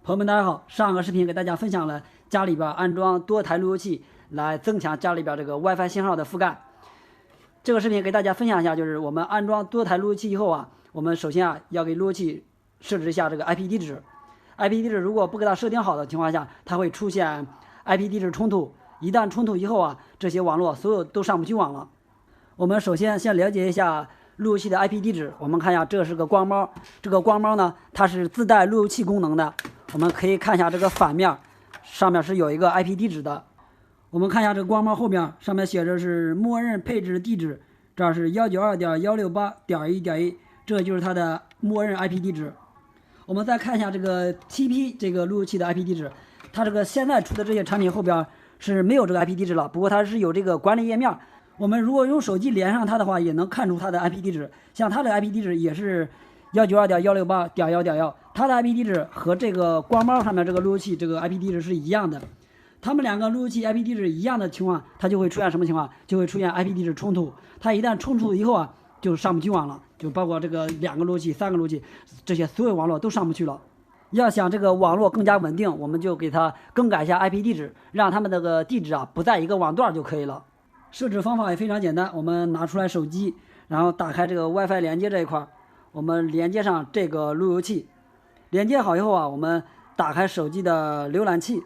朋友们，大家好！上个视频给大家分享了家里边安装多台路由器来增强家里边这个 WiFi 信号的覆盖。这个视频给大家分享一下，就是我们安装多台路由器以后啊，我们首先要给路由器设置一下这个 IP 地址。IP 地址如果不给它设定好的情况下，它会出现 IP 地址冲突。一旦冲突以后啊，这些网络所有都上不去网了。我们首先了解一下路由器的 IP 地址。我们看一下，这是个光猫。这个光猫呢，它是自带路由器功能的。我们可以看一下这个反面，上面是有一个 IP 地址的。我们看一下这个光猫后面，上面写着是默认配置地址，这儿是 192.168.1.1， 这就是它的默认 IP 地址。我们再看一下这个 TP 这个路由器的 IP 地址，它这个现在出的这些产品后边是没有这个 IP 地址了，不过它是有这个管理页面。我们如果用手机连上它的话，也能看出它的 IP 地址。像它的 IP 地址也是 192.168.1.1， 它的 IP 地址和这个光猫上面这个路由器这个 IP 地址是一样的。它们两个路由器 IP 地址一样的情况，它就会出现什么情况？就会出现 IP 地址冲突。它一旦冲突以后啊，就上不去网了，就包括这个2个路由器、3个路由器，这些所有网络都上不去了。要想这个网络更加稳定，我们就给它更改一下 IP 地址，让它们这个地址啊不在一个网段就可以了。设置方法也非常简单，我们拿出来手机，然后打开这个 WiFi 连接这一块，我们连接上这个路由器。连接好以后啊，我们打开手机的浏览器，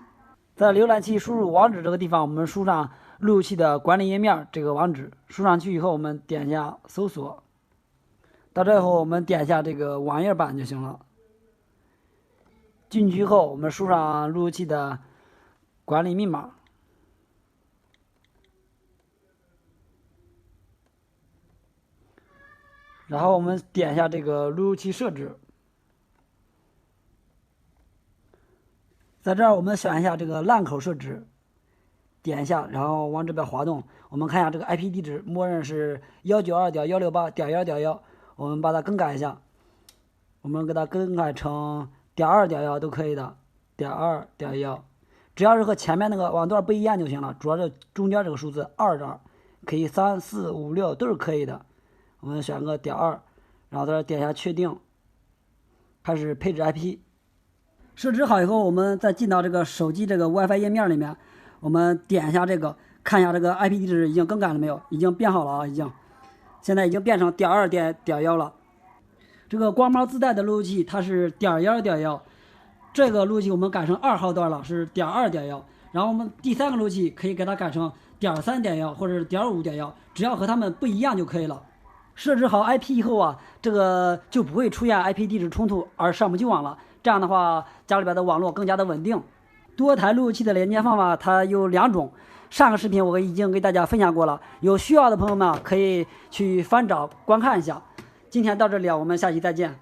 在浏览器输入网址这个地方，我们输上路由器的管理页面这个网址。输上去以后，我们点一下搜索，到这以后我们点一下这个网页版就行了。进去后，我们输上路由器的管理密码，然后我们点一下这个路由器设置，在这儿我们选一下这个烂口设置，点一下，然后往这边滑动，我们看一下这个 IP 地址默认是 192.168.1.1， 我们把它更改一下，我们给它更改成.2.1都可以的，.2.1，只要是和前面那个网段不一样就行了，主要是中间这个数字2这儿，可以3、4、5、6都是可以的。我们选个.2，然后在这点一下确定，开始配置 IP。设置好以后，我们再进到这个手机这个 WiFi 页面里面，我们点一下这个，看一下这个 IP 地址已经更改了没有？已经变好了啊，现在已经变成.2.1了。这个光猫自带的路由器它是.1.1，这个路由器我们改成2号段了，是.2.1。然后我们第3个路由器可以给它改成.3.1或者是.5.1，只要和它们不一样就可以了。设置好 IP 以后啊，这个就不会出现 IP 地址冲突而上不去网了。这样的话，家里边的网络更加的稳定。多台路由器的连接方法它有2种，上个视频我已经给大家分享过了，有需要的朋友们可以去翻找观看一下。今天到这里啊，我们下期再见。